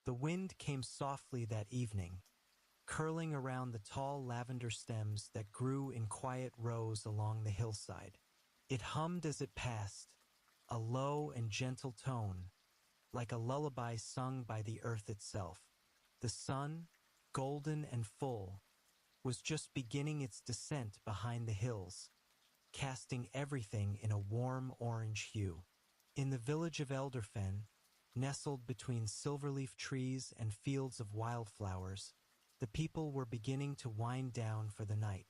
The wind came softly that evening, curling around the tall lavender stems that grew in quiet rows along the hillside. It hummed as it passed, a low and gentle tone, like a lullaby sung by the earth itself. The sun, golden and full, was just beginning its descent behind the hills, casting everything in a warm orange hue. In the village of Elderfen, nestled between silverleaf trees and fields of wildflowers, the people were beginning to wind down for the night.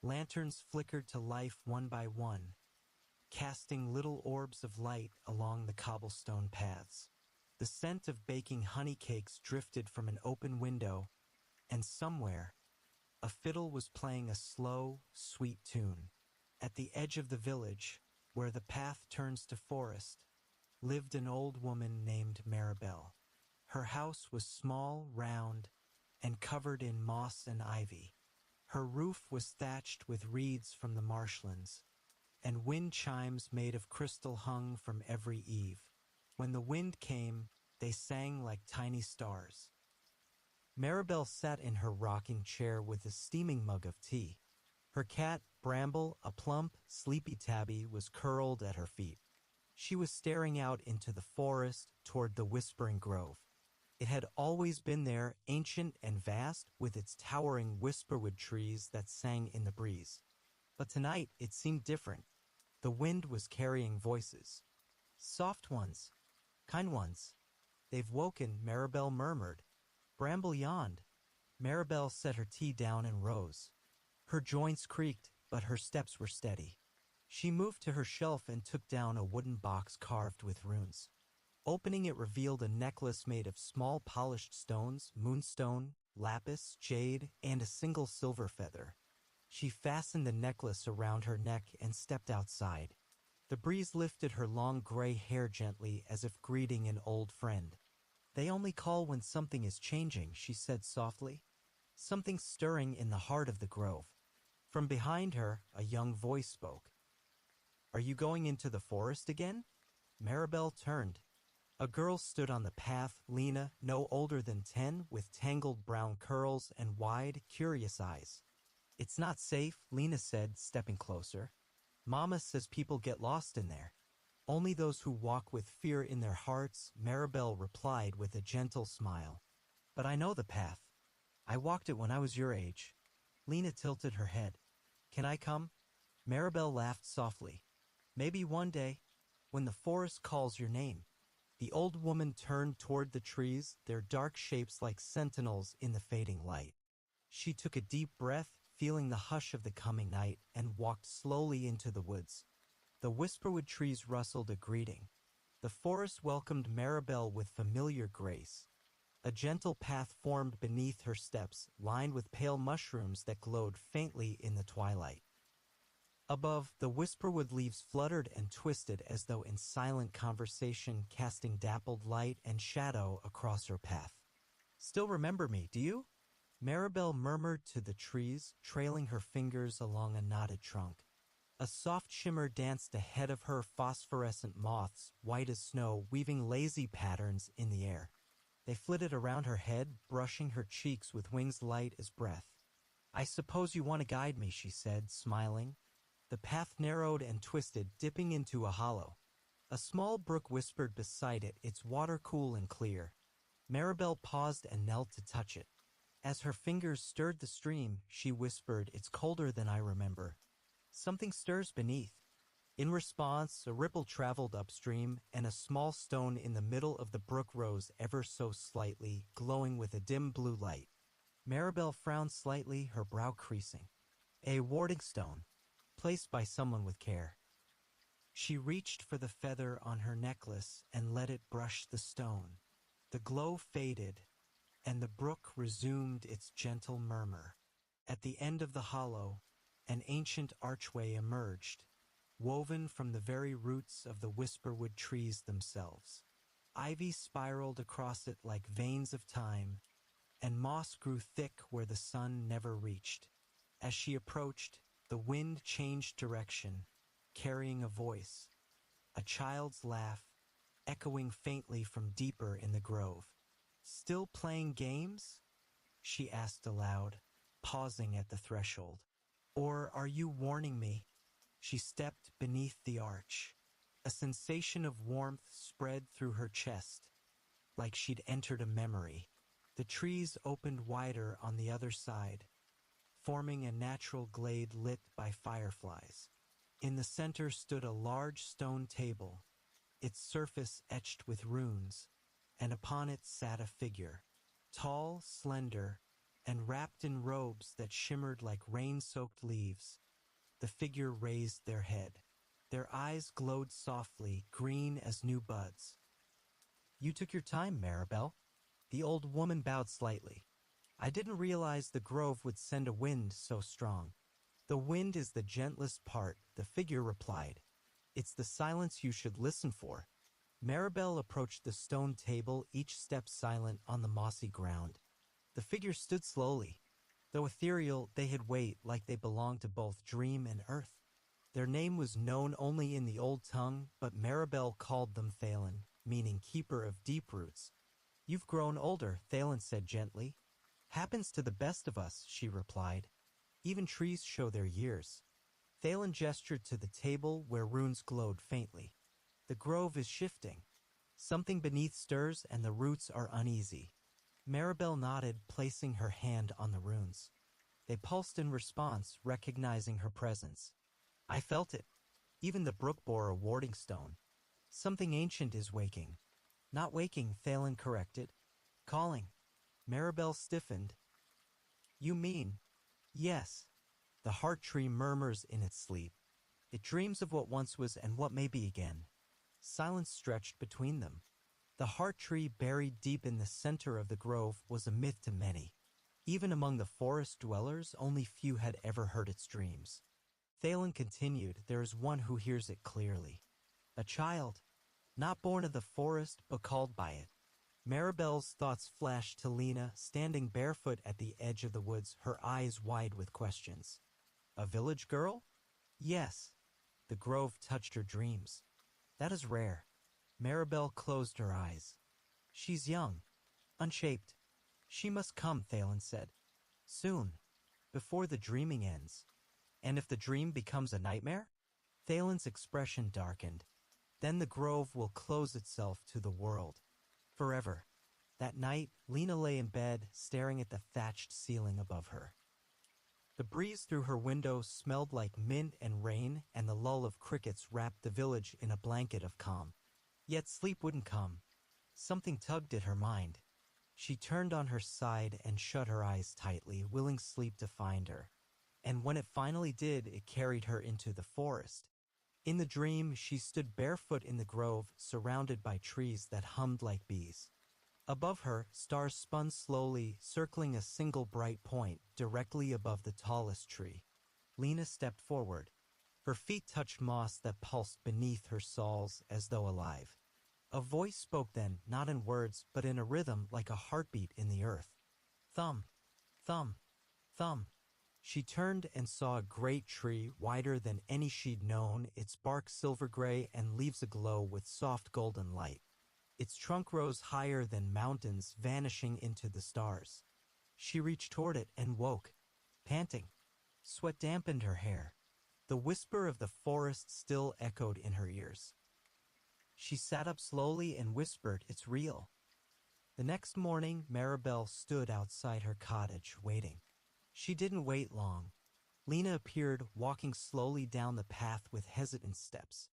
Lanterns flickered to life one by one, casting little orbs of light along the cobblestone paths. The scent of baking honey cakes drifted from an open window, and somewhere, a fiddle was playing a slow, sweet tune. At the edge of the village, where the path turns to forest, lived an old woman named Maribel. Her house was small, round, and covered in moss and ivy. Her roof was thatched with reeds from the marshlands, and wind chimes made of crystal hung from every eave. When the wind came, they sang like tiny stars. Maribel sat in her rocking chair with a steaming mug of tea. Her cat, Bramble, a plump, sleepy tabby, was curled at her feet. She was staring out into the forest toward the Whispering Grove. It had always been there, ancient and vast, with its towering whisperwood trees that sang in the breeze. But tonight it seemed different. The wind was carrying voices. Soft ones, kind ones. They've woken, Maribel murmured. Bramble yawned. Maribel set her tea down and rose. Her joints creaked, but her steps were steady. She moved to her shelf and took down a wooden box carved with runes. Opening it revealed a necklace made of small polished stones, moonstone, lapis, jade, and a single silver feather. She fastened the necklace around her neck and stepped outside. The breeze lifted her long gray hair gently as if greeting an old friend. They only call when something is changing, she said softly. Something stirring in the heart of the grove. From behind her, a young voice spoke. Are you going into the forest again? Maribel turned. A girl stood on the path, Lena, no older than 10, with tangled brown curls and wide, curious eyes. It's not safe, Lena said, stepping closer. Mama says people get lost in there. Only those who walk with fear in their hearts, Maribel replied with a gentle smile. But I know the path. I walked it when I was your age. Lena tilted her head. Can I come? Maribel laughed softly. Maybe one day, when the forest calls your name. The old woman turned toward the trees, their dark shapes like sentinels in the fading light. She took a deep breath, feeling the hush of the coming night, and walked slowly into the woods. The whisperwood trees rustled a greeting. The forest welcomed Maribel with familiar grace. A gentle path formed beneath her steps, lined with pale mushrooms that glowed faintly in the twilight. Above, the whisperwood leaves fluttered and twisted as though in silent conversation, casting dappled light and shadow across her path. Still remember me, do you? Maribel murmured to the trees, trailing her fingers along a knotted trunk. A soft shimmer danced ahead of her, phosphorescent moths, white as snow, weaving lazy patterns in the air. They flitted around her head, brushing her cheeks with wings light as breath. I suppose you want to guide me, she said, smiling. The path narrowed and twisted, dipping into a hollow. A small brook whispered beside it, its water cool and clear. Maribel paused and knelt to touch it. As her fingers stirred the stream, she whispered, It's colder than I remember. Something stirs beneath. In response, a ripple traveled upstream, and a small stone in the middle of the brook rose ever so slightly, glowing with a dim blue light. Maribel frowned slightly, her brow creasing. A warding stone, placed by someone with care. She reached for the feather on her necklace and let it brush the stone. The glow faded, and the brook resumed its gentle murmur. At the end of the hollow, an ancient archway emerged, woven from the very roots of the whisperwood trees themselves. Ivy spiraled across it like veins of time, and moss grew thick where the sun never reached. As she approached, the wind changed direction, carrying a voice, a child's laugh, echoing faintly from deeper in the grove. Still playing games? She asked aloud, pausing at the threshold. Or are you warning me? She stepped beneath the arch. A sensation of warmth spread through her chest, like she'd entered a memory. The trees opened wider on the other side, forming a natural glade lit by fireflies. In the center stood a large stone table, its surface etched with runes, and upon it sat a figure, tall, slender, and wrapped in robes that shimmered like rain-soaked leaves. The figure raised their head. Their eyes glowed softly, green as new buds. You took your time, Maribel. The old woman bowed slightly. I didn't realize the grove would send a wind so strong. The wind is the gentlest part, the figure replied. It's the silence you should listen for. Maribel approached the stone table, each step silent on the mossy ground. The figure stood slowly. Though ethereal, they had weight like they belonged to both dream and earth. Their name was known only in the old tongue, but Maribel called them Thalen, meaning keeper of deep roots. You've grown older, Thalen said gently. Happens to the best of us, she replied. Even trees show their years. Thalen gestured to the table where runes glowed faintly. The grove is shifting. Something beneath stirs and the roots are uneasy. Maribel nodded, placing her hand on the runes. They pulsed in response, recognizing her presence. I felt it. Even the brook bore a warding stone. Something ancient is waking. Not waking, Thalen corrected. Calling. Maribel stiffened. You mean? Yes. The heart tree murmurs in its sleep. It dreams of what once was and what may be again. Silence stretched between them. The heart tree buried deep in the center of the grove was a myth to many. Even among the forest dwellers, only few had ever heard its dreams. Thalen continued, there is one who hears it clearly. A child, not born of the forest, but called by it. Maribel's thoughts flashed to Lena, standing barefoot at the edge of the woods, her eyes wide with questions. A village girl? Yes. The grove touched her dreams. That is rare. Maribel closed her eyes. She's young, unshaped. She must come, Thalen said. Soon, before the dreaming ends. And if the dream becomes a nightmare? Thalen's expression darkened. Then the grove will close itself to the world. Forever. That night, Lena lay in bed, staring at the thatched ceiling above her. The breeze through her window smelled like mint and rain, and the lull of crickets wrapped the village in a blanket of calm. Yet sleep wouldn't come. Something tugged at her mind. She turned on her side and shut her eyes tightly, willing sleep to find her. And when it finally did, it carried her into the forest. In the dream, she stood barefoot in the grove, surrounded by trees that hummed like bees. Above her, stars spun slowly, circling a single bright point directly above the tallest tree. Lena stepped forward. Her feet touched moss that pulsed beneath her soles as though alive. A voice spoke then, not in words, but in a rhythm like a heartbeat in the earth. Thumb, thumb, thumb. She turned and saw a great tree, wider than any she'd known, its bark silver gray and leaves aglow with soft golden light. Its trunk rose higher than mountains, vanishing into the stars. She reached toward it and woke, panting. Sweat dampened her hair. The whisper of the forest still echoed in her ears. She sat up slowly and whispered, "It's real." The next morning, Maribel stood outside her cottage, waiting. She didn't wait long. Lena appeared, walking slowly down the path with hesitant steps.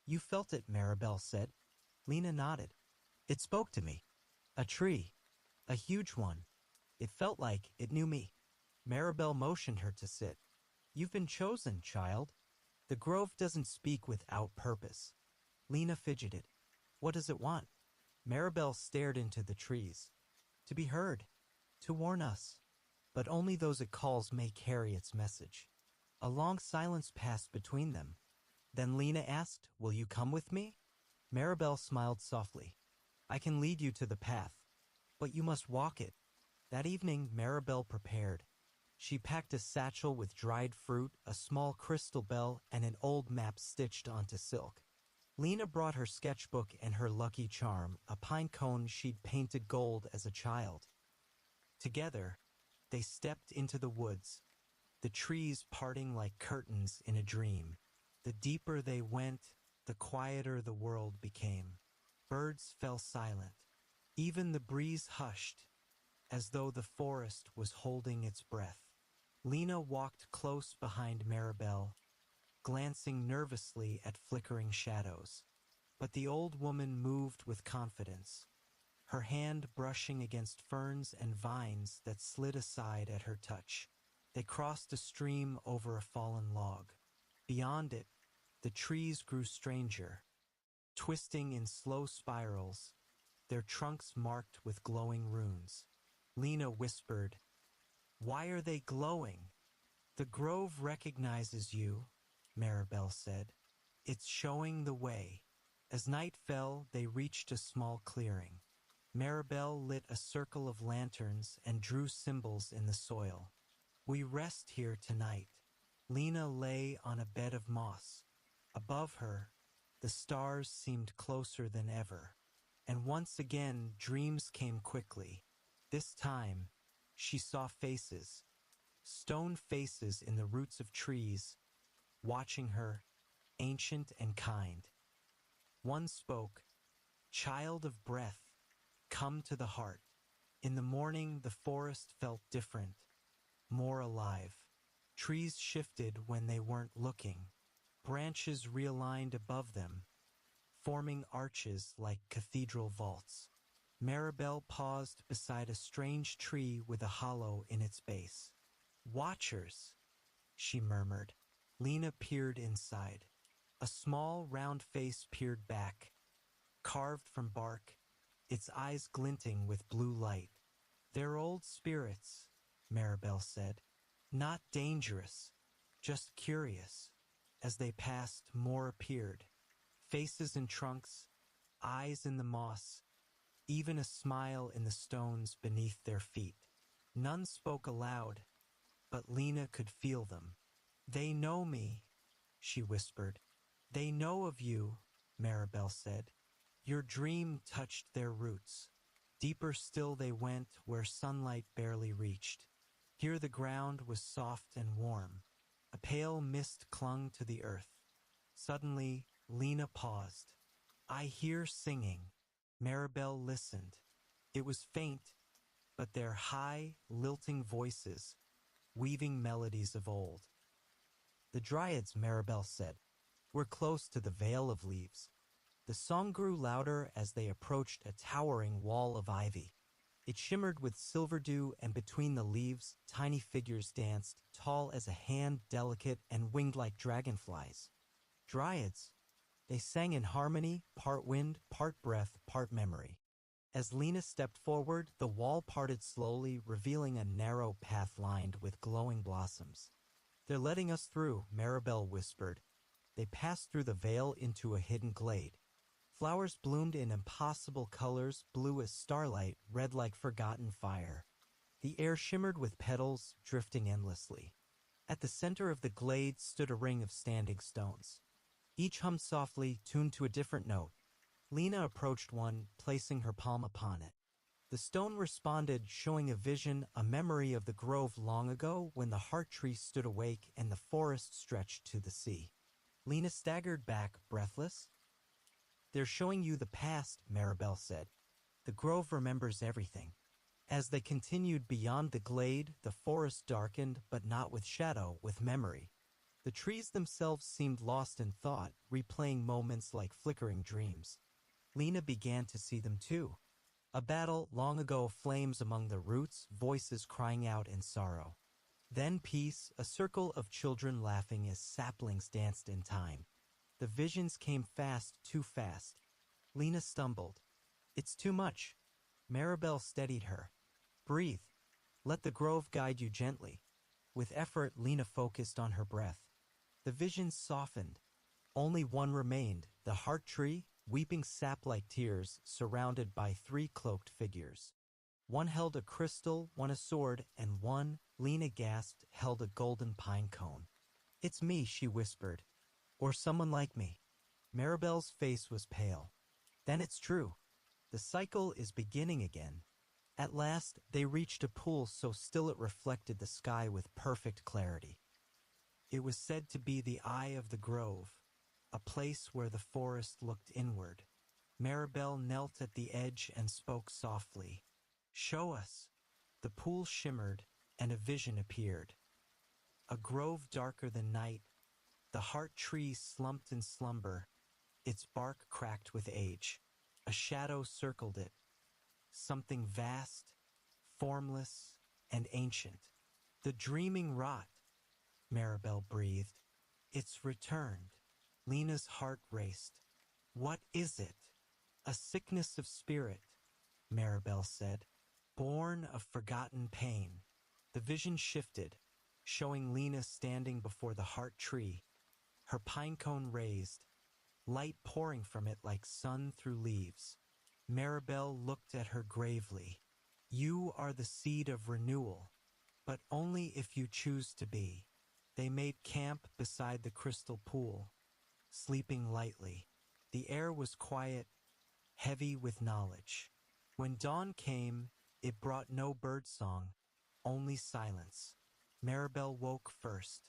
You felt it, Maribel said. Lena nodded. It spoke to me. A tree. A huge one. It felt like it knew me. Maribel motioned her to sit. You've been chosen, child. The grove doesn't speak without purpose. Lena fidgeted. What does it want? Maribel stared into the trees. To be heard. To warn us. But only those it calls may carry its message. A long silence passed between them. Then Lena asked, Will you come with me? Maribel smiled softly. I can lead you to the path, but you must walk it. That evening, Maribel prepared. She packed a satchel with dried fruit, a small crystal bell, and an old map stitched onto silk. Lena brought her sketchbook and her lucky charm, a pine cone she'd painted gold as a child. Together, they stepped into the woods, the trees parting like curtains in a dream. The deeper they went, the quieter the world became. Birds fell silent. Even the breeze hushed, as though the forest was holding its breath. Lena walked close behind Maribel, glancing nervously at flickering shadows. But the old woman moved with confidence, her hand brushing against ferns and vines that slid aside at her touch. They crossed a stream over a fallen log. Beyond it, the trees grew stranger, twisting in slow spirals, their trunks marked with glowing runes. Lena whispered, "Why are they glowing?" "The grove recognizes you," Maribel said. "It's showing the way." As night fell, they reached a small clearing. Maribel lit a circle of lanterns and drew symbols in the soil. "We rest here tonight." Lena lay on a bed of moss. Above her, the stars seemed closer than ever. And once again, dreams came quickly. This time, she saw faces, stone faces in the roots of trees, watching her, ancient and kind. One spoke, "Child of breath, come to the heart." In the morning, the forest felt different, more alive. Trees shifted when they weren't looking. Branches realigned above them, forming arches like cathedral vaults. Maribel paused beside a strange tree with a hollow in its base. "Watchers," she murmured. Lena peered inside. A small, round face peered back, carved from bark, its eyes glinting with blue light. "They're old spirits," Maribel said. "Not dangerous, just curious." As they passed, more appeared. Faces in trunks, eyes in the moss, even a smile in the stones beneath their feet. None spoke aloud, but Lena could feel them. "They know me," she whispered. "They know of you," Maribel said. "Your dream touched their roots." Deeper still they went, where sunlight barely reached. Here the ground was soft and warm. A pale mist clung to the earth. Suddenly, Lena paused. "I hear singing." Maribel listened. It was faint, but their high, lilting voices, weaving melodies of old. "The Dryads," Maribel said, "were close to the Veil of Leaves." The song grew louder as they approached a towering wall of ivy. It shimmered with silver dew, and between the leaves, tiny figures danced, tall as a hand, delicate, and winged like dragonflies. Dryads. They sang in harmony, part wind, part breath, part memory. As Lena stepped forward, the wall parted slowly, revealing a narrow path lined with glowing blossoms. "They're letting us through," Maribel whispered. They passed through the veil into a hidden glade. Flowers bloomed in impossible colors, blue as starlight, red like forgotten fire. The air shimmered with petals, drifting endlessly. At the center of the glade stood a ring of standing stones. Each hummed softly, tuned to a different note. Lena approached one, placing her palm upon it. The stone responded, showing a vision, a memory of the grove long ago when the heart tree stood awake and the forest stretched to the sea. Lena staggered back, breathless. "They're showing you the past," Maribel said. "The grove remembers everything." As they continued beyond the glade, the forest darkened, but not with shadow, with memory. The trees themselves seemed lost in thought, replaying moments like flickering dreams. Lena began to see them too. A battle long ago, flames among the roots, voices crying out in sorrow. Then peace, a circle of children laughing as saplings danced in time. The visions came fast, too fast. Lena stumbled. "It's too much." Maribel steadied her. "Breathe. Let the grove guide you gently." With effort, Lena focused on her breath. The visions softened. Only one remained, the heart tree, weeping sap like tears, surrounded by three cloaked figures. One held a crystal, one a sword, and one, Lena gasped, held a golden pine cone. "It's me," she whispered. "Or someone like me." Maribel's face was pale. Then it's true. The cycle is beginning again. At last, they reached a pool so still it reflected the sky with perfect clarity. It was said to be the eye of the grove, a place where the forest looked inward. Maribel knelt at the edge and spoke softly. "Show us." The pool shimmered, and a vision appeared. A grove darker than night, the heart tree slumped in slumber, its bark cracked with age. A shadow circled it, something vast, formless, and ancient. "The dreaming rot," Maribel breathed. "It's returned." Lena's heart raced. "What is it?" "A sickness of spirit," Maribel said, "born of forgotten pain." The vision shifted, showing Lena standing before the heart tree, her pine cone raised, light pouring from it like sun through leaves. Maribel looked at her gravely. "You are the seed of renewal, but only if you choose to be." They made camp beside the crystal pool, sleeping lightly. The air was quiet, heavy with knowledge. When dawn came, it brought no birdsong, only silence. Maribel woke first.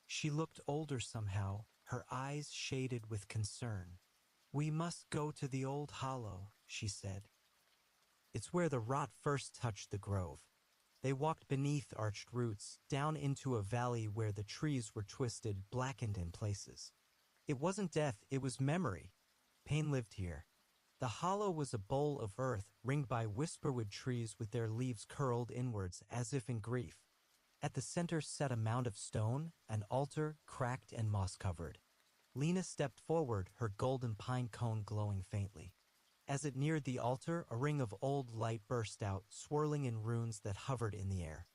She looked older somehow, her eyes shaded with concern. "We must go to the old hollow," she said. "It's where the rot first touched the grove." They walked beneath arched roots, down into a valley where the trees were twisted, blackened in places. It wasn't death, it was memory. Pain lived here. The hollow was a bowl of earth ringed by whisperwood trees with their leaves curled inwards as if in grief. At the center sat a mound of stone, an altar cracked and moss-covered. Lena stepped forward, her golden pine cone glowing faintly. As it neared the altar, a ring of old light burst out, swirling in runes that hovered in the air.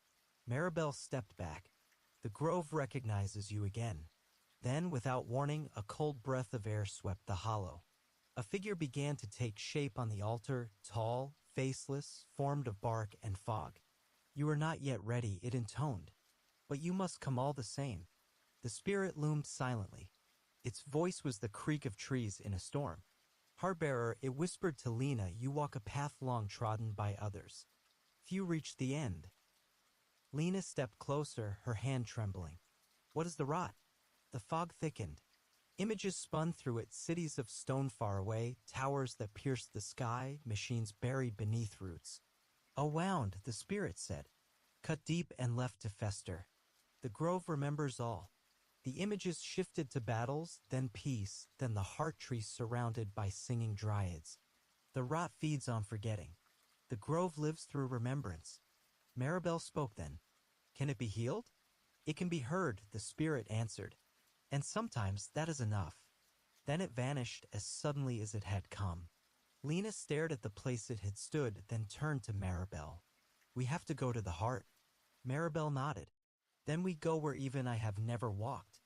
Maribel stepped back. "The grove recognizes you again." Then, without warning, a cold breath of air swept the hollow. A figure began to take shape on the altar, tall, faceless, formed of bark and fog. "You are not yet ready," it intoned. "But you must come all the same." The spirit loomed silently. Its voice was the creak of trees in a storm. "Heartbearer," it whispered to Lena, "you walk a path long trodden by others. Few reach the end." Lena stepped closer, her hand trembling. "What is the rot?" The fog thickened. Images spun through it, cities of stone far away, towers that pierced the sky, machines buried beneath roots. "A wound," the spirit said, "cut deep and left to fester." The grove remembers all. The images shifted to battles, then peace, then the heart tree surrounded by singing dryads. The rot feeds on forgetting. The grove lives through remembrance. Maribel spoke then. "Can it be healed?" "It can be heard," the spirit answered. "And sometimes that is enough." Then it vanished as suddenly as it had come. Lena stared at the place it had stood, then turned to Maribel. "We have to go to the heart." Maribel nodded. "Then we go where even I have never walked."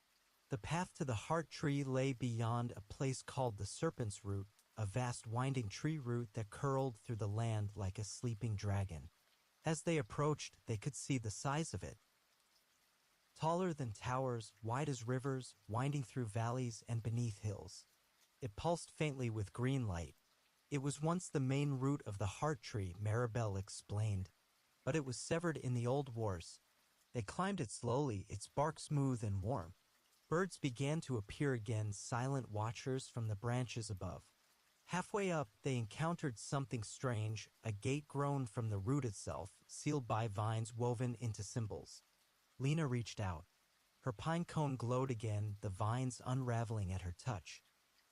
The path to the heart tree lay beyond a place called the Serpent's Root, a vast winding tree root that curled through the land like a sleeping dragon. As they approached, they could see the size of it. Taller than towers, wide as rivers, winding through valleys and beneath hills. It pulsed faintly with green light. It was once the main root of the heart tree, Maribel explained. But it was severed in the old wars. They climbed it slowly, its bark smooth and warm. Birds began to appear again, silent watchers from the branches above. Halfway up, they encountered something strange, a gate grown from the root itself, sealed by vines woven into symbols. Lena reached out. Her pine cone glowed again, the vines unraveling at her touch.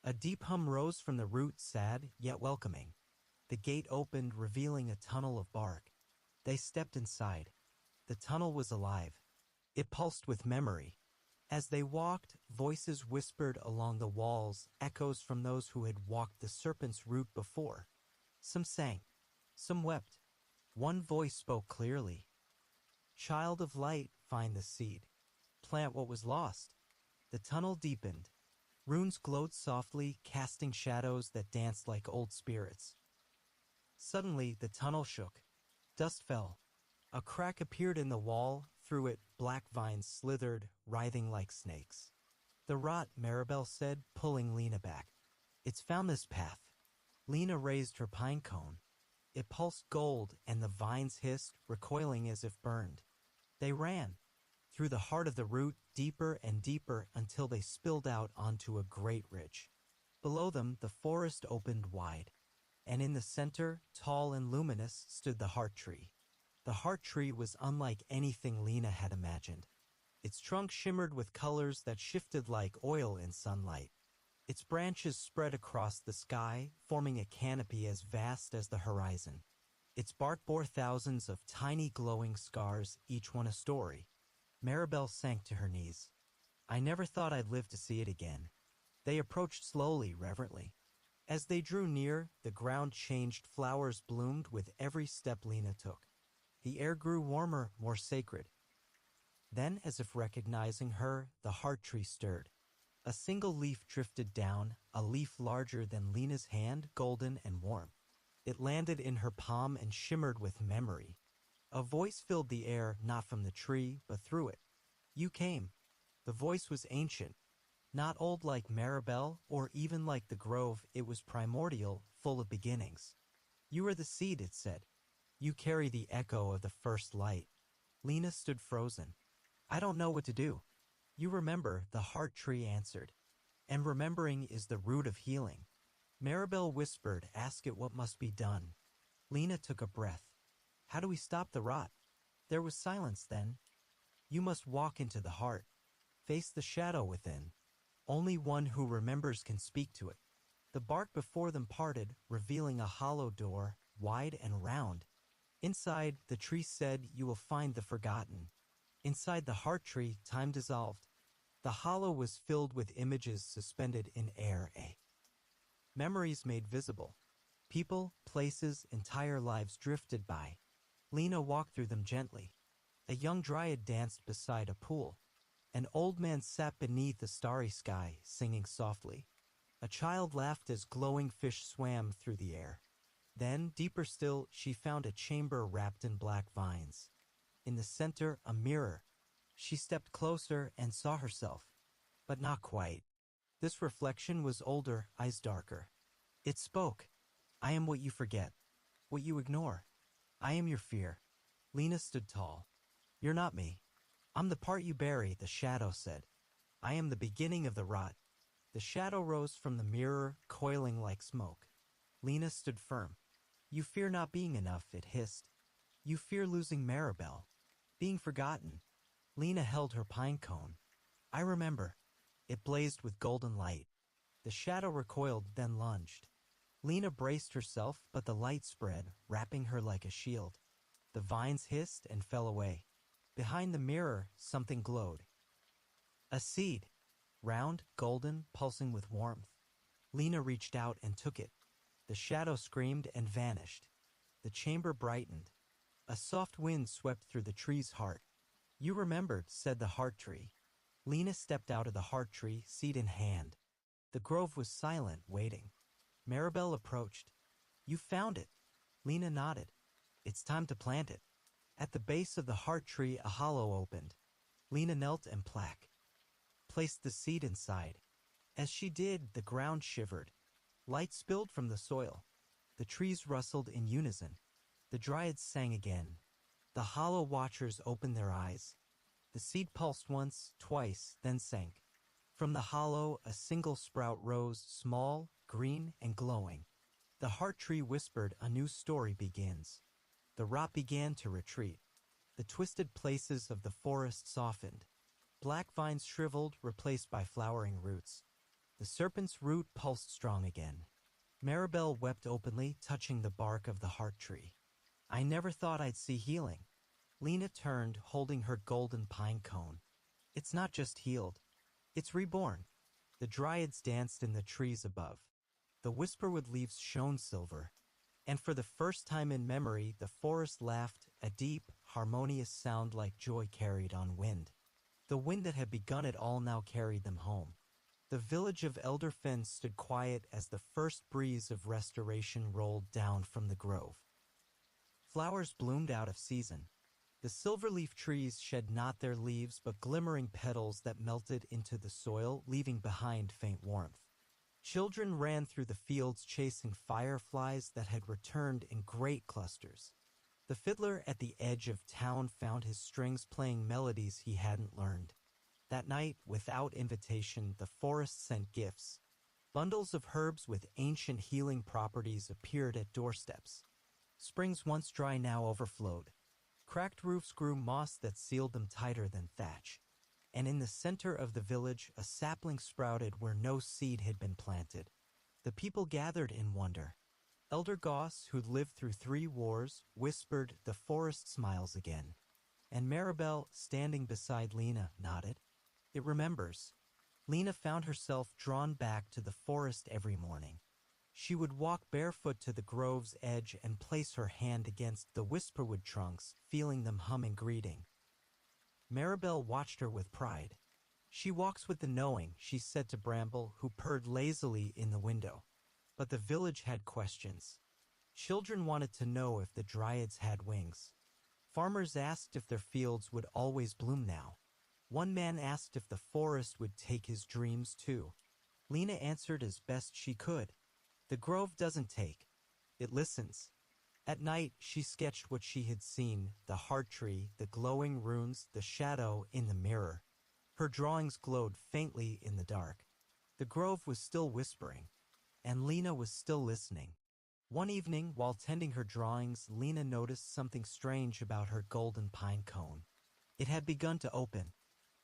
A deep hum rose from the root, sad yet welcoming. The gate opened, revealing a tunnel of bark. They stepped inside. The tunnel was alive. It pulsed with memory. As they walked, voices whispered along the walls, echoes from those who had walked the serpent's route before. Some sang. Some wept. One voice spoke clearly. "Child of light, find the seed. Plant what was lost." The tunnel deepened. Runes glowed softly, casting shadows that danced like old spirits. Suddenly, the tunnel shook. Dust fell. A crack appeared in the wall. Through it, black vines slithered, writhing like snakes. The rot, Maribel said, pulling Lena back. It's found this path. Lena raised her pine cone. It pulsed gold, and the vines hissed, recoiling as if burned. They ran through the heart of the root, deeper and deeper, until they spilled out onto a great ridge. Below them, the forest opened wide, and in the center, tall and luminous, stood the heart tree. The heart tree was unlike anything Lena had imagined. Its trunk shimmered with colors that shifted like oil in sunlight. Its branches spread across the sky, forming a canopy as vast as the horizon. Its bark bore thousands of tiny glowing scars, each one a story. Maribel sank to her knees. I never thought I'd live to see it again. They approached slowly, reverently. As they drew near, the ground changed, flowers bloomed with every step Lena took. The air grew warmer, more sacred. Then, as if recognizing her, the heart tree stirred. A single leaf drifted down, a leaf larger than Lena's hand, golden and warm. It landed in her palm and shimmered with memory. A voice filled the air, not from the tree, but through it. You came. The voice was ancient. Not old like Maribel, or even like the grove, it was primordial, full of beginnings. You are the seed, it said. You carry the echo of the first light. Lena stood frozen. I don't know what to do. You remember, the heart tree answered. And remembering is the root of healing. Maribel whispered, ask it what must be done. Lena took a breath. How do we stop the rot? There was silence then. You must walk into the heart. Face the shadow within. Only one who remembers can speak to it. The bark before them parted, revealing a hollow door, wide and round. Inside, the tree said, you will find the forgotten. Inside the heart tree, time dissolved. The hollow was filled with images suspended in air. Memories made visible. People, places, entire lives drifted by. Lena walked through them gently. A young dryad danced beside a pool. An old man sat beneath a starry sky, singing softly. A child laughed as glowing fish swam through the air. Then, deeper still, she found a chamber wrapped in black vines. In the center, a mirror. She stepped closer and saw herself. But not quite. This reflection was older, eyes darker. It spoke. I am what you forget. What you ignore. I am your fear. Lena stood tall. You're not me. I'm the part you bury, the shadow said. I am the beginning of the rot. The shadow rose from the mirror, coiling like smoke. Lena stood firm. You fear not being enough, it hissed. You fear losing Maribel. Being forgotten. Lena held her pine cone. I remember. It blazed with golden light. The shadow recoiled, then lunged. Lena braced herself, but the light spread, wrapping her like a shield. The vines hissed and fell away. Behind the mirror, something glowed. A seed. Round, golden, pulsing with warmth. Lena reached out and took it. The shadow screamed and vanished. The chamber brightened. A soft wind swept through the tree's heart. You remembered, said the heart tree. Lena stepped out of the heart tree, seed in hand. The grove was silent, waiting. Maribel approached. You found it. Lena nodded. It's time to plant it. At the base of the heart tree, a hollow opened. Lena knelt and placed the seed inside. As she did, the ground shivered. Light spilled from the soil. The trees rustled in unison. The dryads sang again. The hollow watchers opened their eyes. The seed pulsed once, twice, then sank. From the hollow, a single sprout rose, small, green, and glowing. The heart tree whispered, a new story begins. The rot began to retreat. The twisted places of the forest softened. Black vines shriveled, replaced by flowering roots. The serpent's root pulsed strong again. Maribel wept openly, touching the bark of the heart tree. I never thought I'd see healing. Lena turned, holding her golden pine cone. It's not just healed. It's reborn. The dryads danced in the trees above. The whisperwood leaves shone silver. And for the first time in memory, the forest laughed, a deep, harmonious sound like joy carried on wind. The wind that had begun it all now carried them home. The village of Elderfen stood quiet as the first breeze of restoration rolled down from the grove. Flowers bloomed out of season. The silver-leaf trees shed not their leaves but glimmering petals that melted into the soil, leaving behind faint warmth. Children ran through the fields chasing fireflies that had returned in great clusters. The fiddler at the edge of town found his strings playing melodies he hadn't learned. That night, without invitation, the forest sent gifts. Bundles of herbs with ancient healing properties appeared at doorsteps. Springs once dry now overflowed. Cracked roofs grew moss that sealed them tighter than thatch. And in the center of the village, a sapling sprouted where no seed had been planted. The people gathered in wonder. Elder Goss, who'd lived through 3 wars, whispered, "The forest smiles again." And Maribel, standing beside Lena, nodded. It remembers. Lena found herself drawn back to the forest every morning. She would walk barefoot to the grove's edge and place her hand against the whisperwood trunks, feeling them hum in greeting. Maribel watched her with pride. "She walks with the knowing," she said to Bramble, who purred lazily in the window. But the village had questions. Children wanted to know if the dryads had wings. Farmers asked if their fields would always bloom now. One man asked if the forest would take his dreams too. Lena answered as best she could. The grove doesn't take. It listens. At night, she sketched what she had seen, the heart tree, the glowing runes, the shadow in the mirror. Her drawings glowed faintly in the dark. The grove was still whispering, and Lena was still listening. One evening, while tending her drawings, Lena noticed something strange about her golden pine cone. It had begun to open.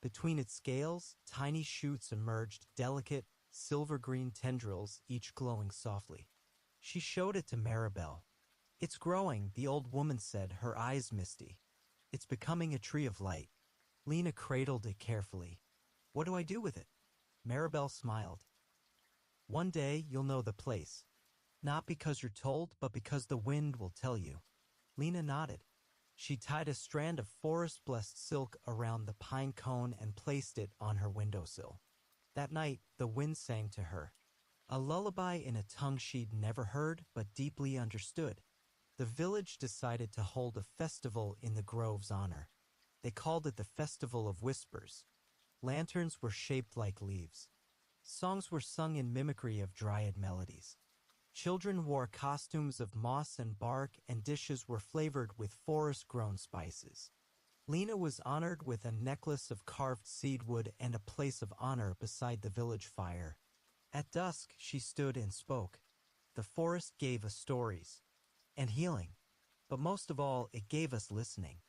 Between its scales, tiny shoots emerged, delicate, silver-green tendrils, each glowing softly. She showed it to Maribel. "It's growing," the old woman said, her eyes misty. "It's becoming a tree of light." Lena cradled it carefully. "What do I do with it?" Maribel smiled. "One day you'll know the place. Not because you're told, but because the wind will tell you." Lena nodded. She tied a strand of forest-blessed silk around the pine cone and placed it on her windowsill. That night, the wind sang to her. A lullaby in a tongue she'd never heard, but deeply understood. The village decided to hold a festival in the grove's honor. They called it the Festival of Whispers. Lanterns were shaped like leaves. Songs were sung in mimicry of dryad melodies. Children wore costumes of moss and bark, and dishes were flavored with forest-grown spices. Lena was honored with a necklace of carved cedarwood and a place of honor beside the village fire. At dusk, she stood and spoke. The forest gave us stories and healing, but most of all, it gave us listening.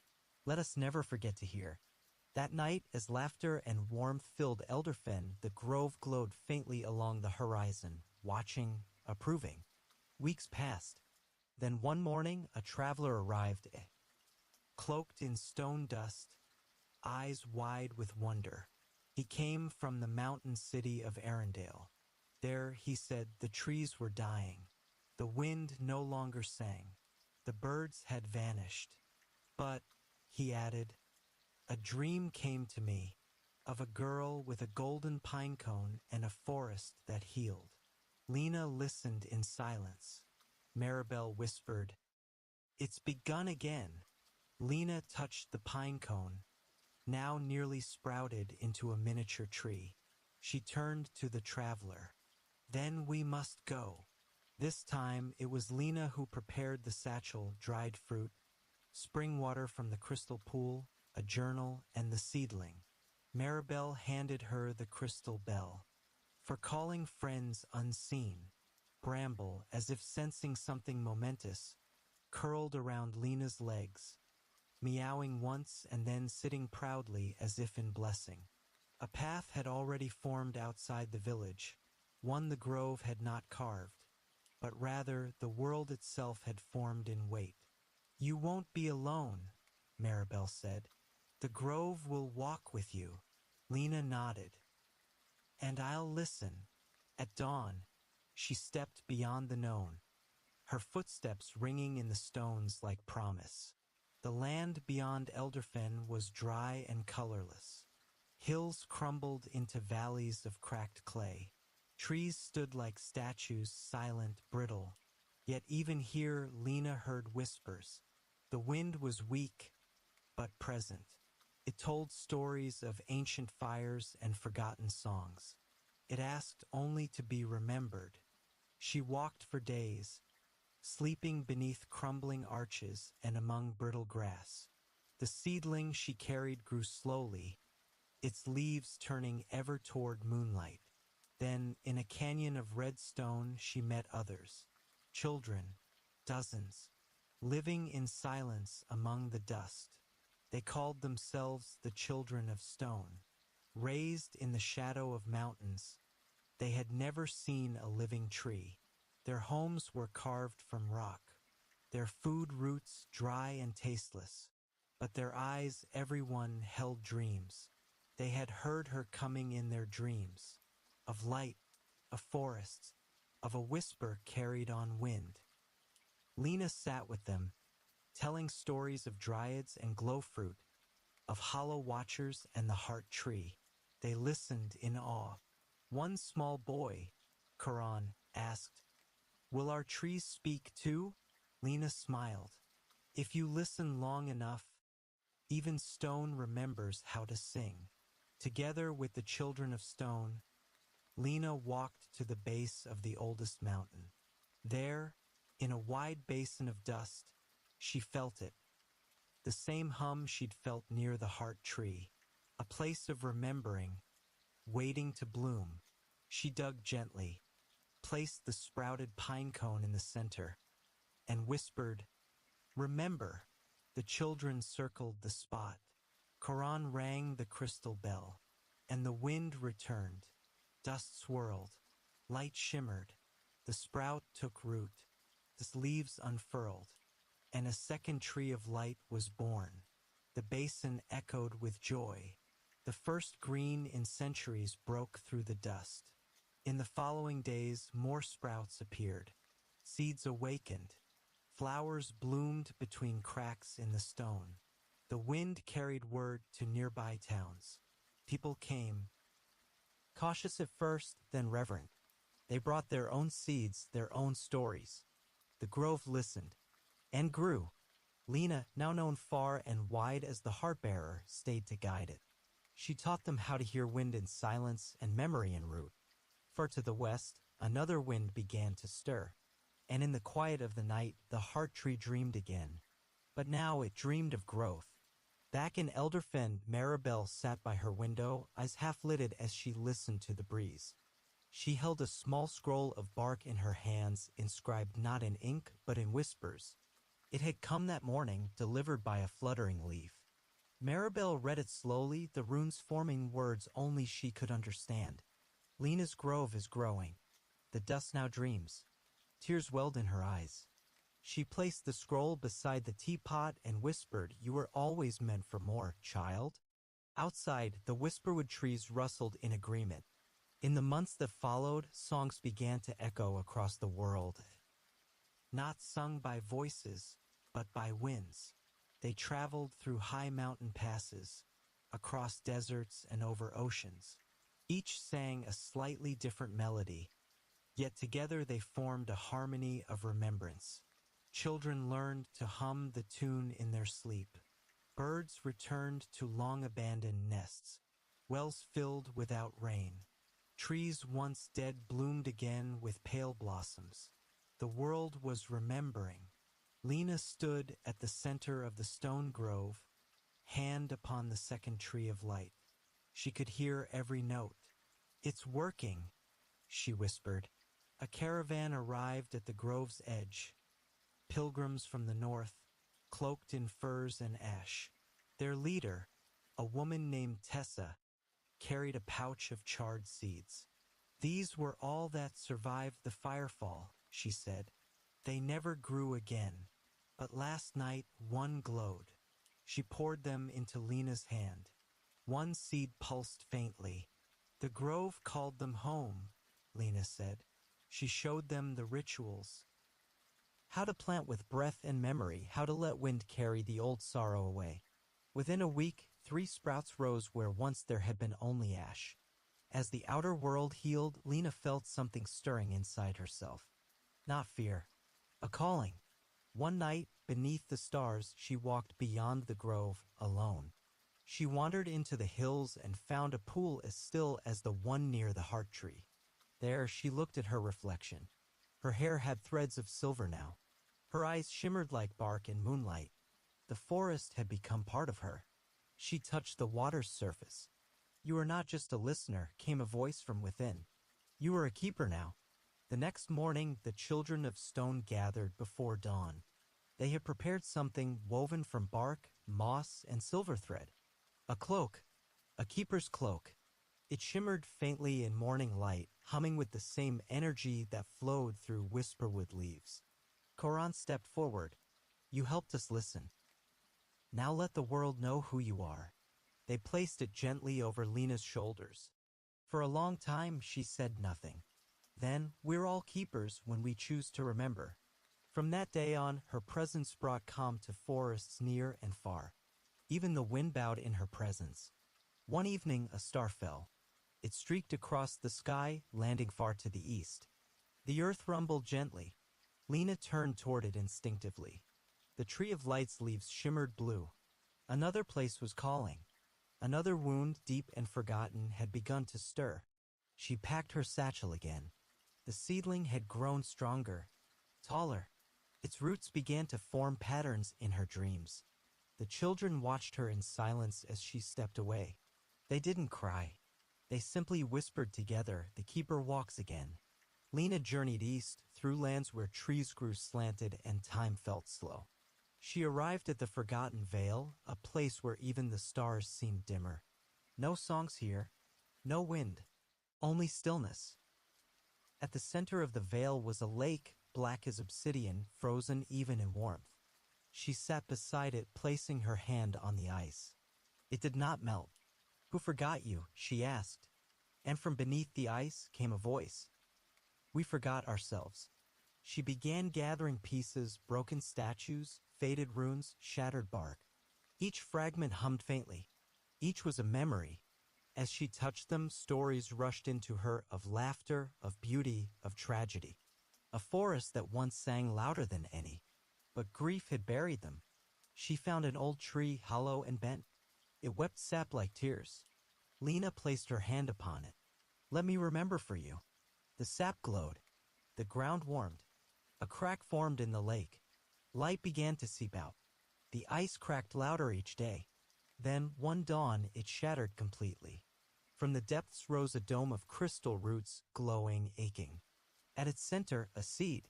Let us never forget to hear. That night, as laughter and warmth filled Elderfen, the grove glowed faintly along the horizon, watching, approving. Weeks passed. Then one morning, a traveler arrived, cloaked in stone dust, eyes wide with wonder. He came from the mountain city of Arendelle. There, he said, the trees were dying. The wind no longer sang. The birds had vanished. But, he added, a dream came to me of a girl with a golden pine cone and a forest that healed. Lena listened in silence. Maribel whispered, "It's begun again." Lena touched the pine cone, now nearly sprouted into a miniature tree. She turned to the traveler. "Then we must go." This time it was Lena who prepared the satchel, dried fruit, spring water from the crystal pool, a journal, and the seedling. Maribel handed her the crystal bell. For calling friends unseen. Bramble, as if sensing something momentous, curled around Lena's legs, meowing once and then sitting proudly as if in blessing. A path had already formed outside the village, one the grove had not carved, but rather the world itself had formed in wait. "You won't be alone," Maribel said. "The grove will walk with you." Lena nodded. "And I'll listen." At dawn, she stepped beyond the known, her footsteps ringing in the stones like promise. The land beyond Elderfen was dry and colorless. Hills crumbled into valleys of cracked clay. Trees stood like statues, silent, brittle. Yet even here Lena heard whispers. The wind was weak, but present. It told stories of ancient fires and forgotten songs. It asked only to be remembered. She walked for days, sleeping beneath crumbling arches and among brittle grass. The seedling she carried grew slowly, its leaves turning ever toward moonlight. Then, in a canyon of red stone, she met others. Children, dozens, living in silence among the dust. They called themselves the children of stone. Raised in the shadow of mountains, they had never seen a living tree. Their homes were carved from rock, their food roots dry and tasteless. But their eyes, everyone held dreams. They had heard her coming in their dreams, of light, of forests, of a whisper carried on wind. Lena sat with them, telling stories of dryads and glowfruit, of hollow watchers and the heart tree. They listened in awe. One small boy, Karan, asked, "Will our trees speak too?" Lena smiled. "If you listen long enough, even stone remembers how to sing." Together with the children of stone, Lena walked to the base of the oldest mountain. There, in a wide basin of dust, she felt it, the same hum she'd felt near the heart tree, a place of remembering, waiting to bloom. She dug gently, placed the sprouted pine cone in the center, and whispered, "Remember." The children circled the spot. Karan rang the crystal bell, and the wind returned. Dust swirled, light shimmered, the sprout took root, the leaves unfurled, and a second tree of light was born. The basin echoed with joy. The first green in centuries broke through the dust. In the following days, more sprouts appeared. Seeds awakened. Flowers bloomed between cracks in the stone. The wind carried word to nearby towns. People came, cautious at first, then reverent. They brought their own seeds, their own stories. The grove listened and grew. Lena, now known far and wide as the heart-bearer, stayed to guide it. She taught them how to hear wind in silence and memory in root. For to the west, another wind began to stir, and in the quiet of the night, the heart tree dreamed again. But now it dreamed of growth. Back in Elderfen, Maribel sat by her window, eyes half-lidded as she listened to the breeze. She held a small scroll of bark in her hands, inscribed not in ink, but in whispers. It had come that morning, delivered by a fluttering leaf. Maribel read it slowly, the runes forming words only she could understand. Lena's grove is growing. The dust now dreams. Tears welled in her eyes. She placed the scroll beside the teapot and whispered, "You were always meant for more, child." Outside, the whisperwood trees rustled in agreement. In the months that followed, songs began to echo across the world. Not sung by voices, but by winds. They traveled through high mountain passes, across deserts and over oceans. Each sang a slightly different melody, yet together they formed a harmony of remembrance. Children learned to hum the tune in their sleep. Birds returned to long-abandoned nests. Wells filled without rain. Trees once dead bloomed again with pale blossoms. The world was remembering. Lena stood at the center of the stone grove, hand upon the second tree of light. She could hear every note. "It's working," she whispered. A caravan arrived at the grove's edge. Pilgrims from the north, cloaked in furs and ash. Their leader, a woman named Tessa, carried a pouch of charred seeds. "These were all that survived the firefall," she said. "They never grew again. But last night one glowed." She poured them into Lena's hand. One seed pulsed faintly. "The grove called them home," Lena said. She showed them the rituals. How to plant with breath and memory, how to let wind carry the old sorrow away. Within a week, 3 sprouts rose where once there had been only ash. As the outer world healed, Lena felt something stirring inside herself. Not fear. A calling. One night, beneath the stars, she walked beyond the grove, alone. She wandered into the hills and found a pool as still as the one near the heart tree. There she looked at her reflection. Her hair had threads of silver now. Her eyes shimmered like bark in moonlight. The forest had become part of her. She touched the water's surface. "You are not just a listener," came a voice from within. "You are a keeper now." The next morning, the children of stone gathered before dawn. They had prepared something woven from bark, moss, and silver thread. A cloak, a keeper's cloak. It shimmered faintly in morning light, humming with the same energy that flowed through whisperwood leaves. Koran stepped forward. "You helped us listen. Now let the world know who you are." They placed it gently over Lena's shoulders. For a long time, she said nothing. Then, "We're all keepers when we choose to remember." From that day on, her presence brought calm to forests near and far. Even the wind bowed in her presence. One evening, a star fell. It streaked across the sky, landing far to the east. The earth rumbled gently. Lena turned toward it instinctively. The tree of light's leaves shimmered blue. Another place was calling. Another wound, deep and forgotten, had begun to stir. She packed her satchel again. The seedling had grown stronger, taller. Its roots began to form patterns in her dreams. The children watched her in silence as she stepped away. They didn't cry. They simply whispered together, "The keeper walks again." Lena journeyed east, through lands where trees grew slanted and time felt slow. She arrived at the forgotten vale, a place where even the stars seemed dimmer. No songs here, no wind, only stillness. At the center of the vale was a lake, black as obsidian, frozen even in warmth. She sat beside it, placing her hand on the ice. It did not melt. "Who forgot you?" she asked. And from beneath the ice came a voice. "We forgot ourselves." She began gathering pieces, broken statues, faded runes, shattered bark. Each fragment hummed faintly. Each was a memory. As she touched them, stories rushed into her of laughter, of beauty, of tragedy. A forest that once sang louder than any. But grief had buried them. She found an old tree, hollow and bent. It wept sap like tears. Lena placed her hand upon it. "Let me remember for you." The sap glowed. The ground warmed. A crack formed in the lake. Light began to seep out. The ice cracked louder each day. Then, one dawn, it shattered completely. From the depths rose a dome of crystal roots, glowing, aching. At its center, a seed.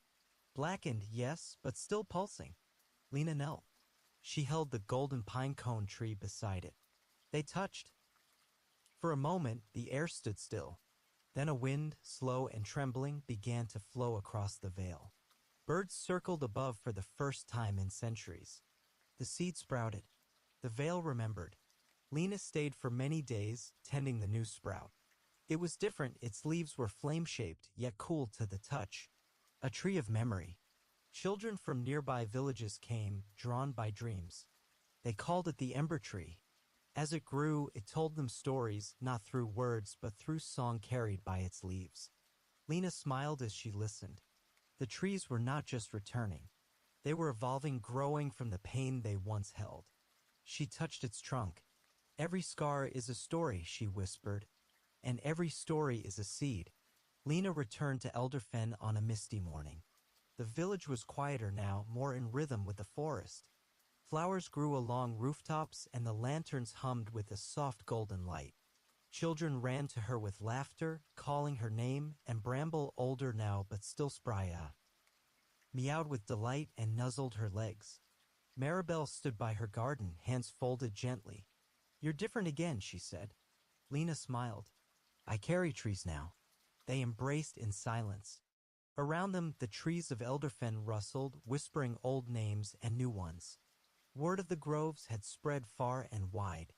Blackened, yes, but still pulsing. Lena knelt. She held the golden pine cone tree beside it. They touched. For a moment, the air stood still. Then a wind, slow and trembling, began to flow across the vale. Birds circled above for the first time in centuries. The seed sprouted. The vale remembered. Lena stayed for many days, tending the new sprout. It was different. Its leaves were flame-shaped, yet cool to the touch. A tree of memory. Children from nearby villages came, drawn by dreams. They called it the Ember Tree. As it grew, it told them stories, not through words, but through song carried by its leaves. Lena smiled as she listened. The trees were not just returning. They were evolving, growing from the pain they once held. She touched its trunk. "Every scar is a story," she whispered, "and every story is a seed." Lena returned to Elderfen on a misty morning. The village was quieter now, more in rhythm with the forest. Flowers grew along rooftops, and the lanterns hummed with a soft golden light. Children ran to her with laughter, calling her name, and Bramble, older now but still spry, meowed with delight and nuzzled her legs. Maribel stood by her garden, hands folded gently. "You're different again," she said. Lena smiled. "I carry trees now." They embraced in silence. Around them, the trees of Elderfen rustled, whispering old names and new ones. Word of the groves had spread far and wide.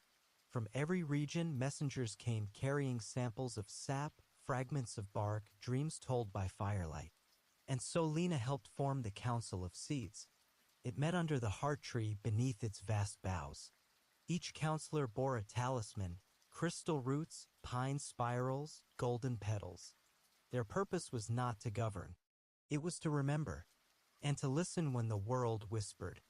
From every region, messengers came carrying samples of sap, fragments of bark, dreams told by firelight. And so Lena helped form the Council of Seeds. It met under the heart tree beneath its vast boughs. Each counselor bore a talisman, crystal roots, pine spirals, golden petals. Their purpose was not to govern. It was to remember, and to listen when the world whispered.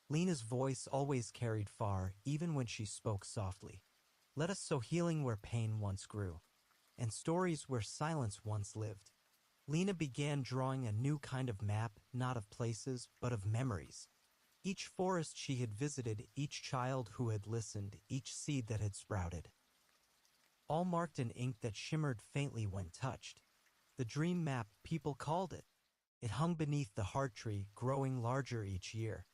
Lena's voice always carried far, even when she spoke softly. Let us sow healing where pain once grew, and stories where silence once lived. Lena began drawing a new kind of map, not of places, but of memories. Each forest she had visited, each child who had listened, each seed that had sprouted. All marked in ink that shimmered faintly when touched. The dream map, people called it. It hung beneath the heart tree, growing larger each year.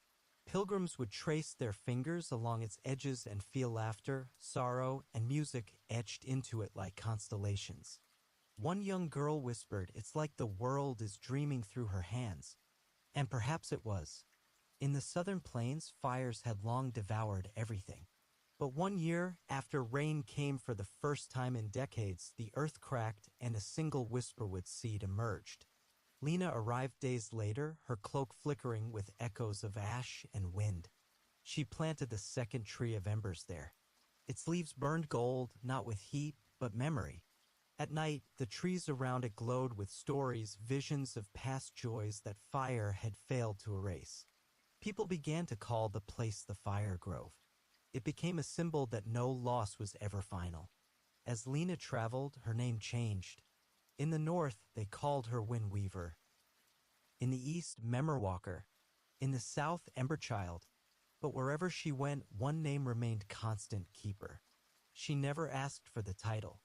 Pilgrims would trace their fingers along its edges and feel laughter, sorrow, and music etched into it like constellations. One young girl whispered, "It's like the world is dreaming through her hands." And perhaps it was. In the southern plains, fires had long devoured everything. But one year, after rain came for the first time in decades, the earth cracked and a single whisperwood seed emerged. Lena arrived days later, her cloak flickering with echoes of ash and wind. She planted the second tree of embers there. Its leaves burned gold, not with heat, but memory. At night, the trees around it glowed with stories, visions of past joys that fire had failed to erase. People began to call the place the Fire Grove. It became a symbol that no loss was ever final. As Lena traveled, her name changed. In the north, they called her Wind Weaver. In the east, Memorwalker. In the south, Emberchild. But wherever she went, one name remained constant: Keeper. She never asked for the title,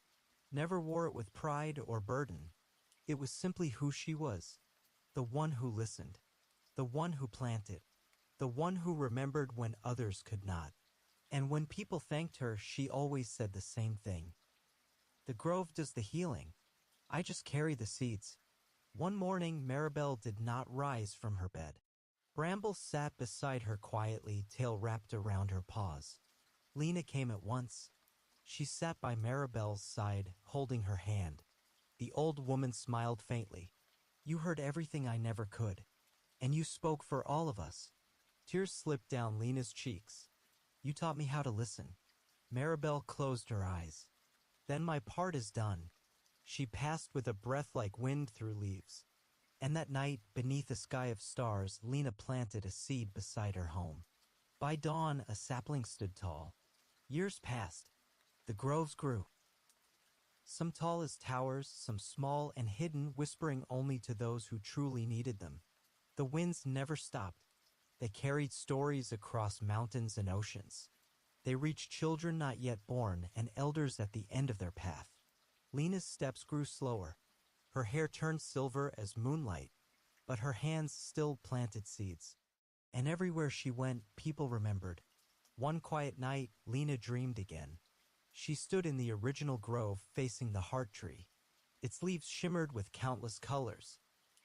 never wore it with pride or burden. It was simply who she was. The one who listened. The one who planted. The one who remembered when others could not. And when people thanked her, she always said the same thing. "The grove does the healing. I just carry the seeds." One morning, Maribel did not rise from her bed. Bramble sat beside her quietly, tail wrapped around her paws. Lena came at once. She sat by Maribel's side, holding her hand. The old woman smiled faintly. "You heard everything I never could, and you spoke for all of us." Tears slipped down Lena's cheeks. "You taught me how to listen." Maribel closed her eyes. "Then my part is done." She passed with a breath like wind through leaves. And that night, beneath a sky of stars, Lena planted a seed beside her home. By dawn, a sapling stood tall. Years passed. The groves grew. Some tall as towers, some small and hidden, whispering only to those who truly needed them. The winds never stopped. They carried stories across mountains and oceans. They reached children not yet born and elders at the end of their path. Lena's steps grew slower. Her hair turned silver as moonlight, but her hands still planted seeds. And everywhere she went, people remembered. One quiet night, Lena dreamed again. She stood in the original grove facing the heart tree. Its leaves shimmered with countless colors.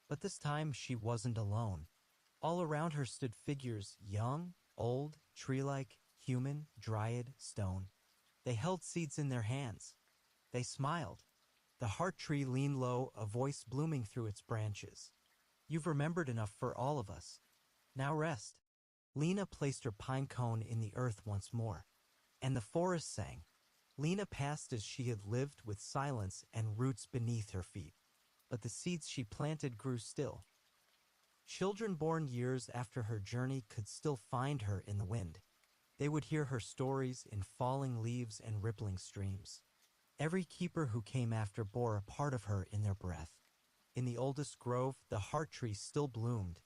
But this time she wasn't alone. All around her stood figures, young, old, tree-like, human, dryad, stone. They held seeds in their hands. They smiled. The heart tree leaned low, a voice blooming through its branches. "You've remembered enough for all of us. Now rest." Lena placed her pine cone in the earth once more, and the forest sang. Lena passed as she had lived, with silence and roots beneath her feet. But the seeds she planted grew still. Children born years after her journey could still find her in the wind. They would hear her stories in falling leaves and rippling streams. Every keeper who came after bore a part of her in their breath. In the oldest grove, the heart tree still bloomed,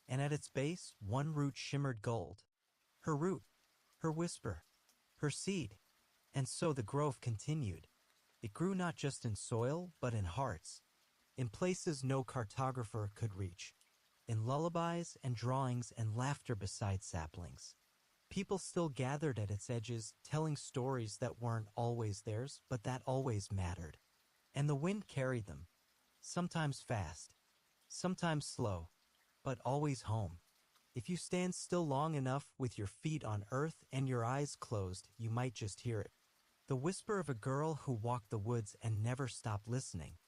and at its base, one root shimmered gold. Her root, her whisper, her seed. And so the grove continued. It grew not just in soil, but in hearts, in places no cartographer could reach, in lullabies and drawings and laughter beside saplings. People still gathered at its edges, telling stories that weren't always theirs, but that always mattered. And the wind carried them, sometimes fast, sometimes slow, but always home. If you stand still long enough with your feet on earth and your eyes closed, you might just hear it. The whisper of a girl who walked the woods and never stopped listening,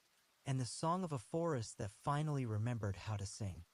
and the song of a forest that finally remembered how to sing.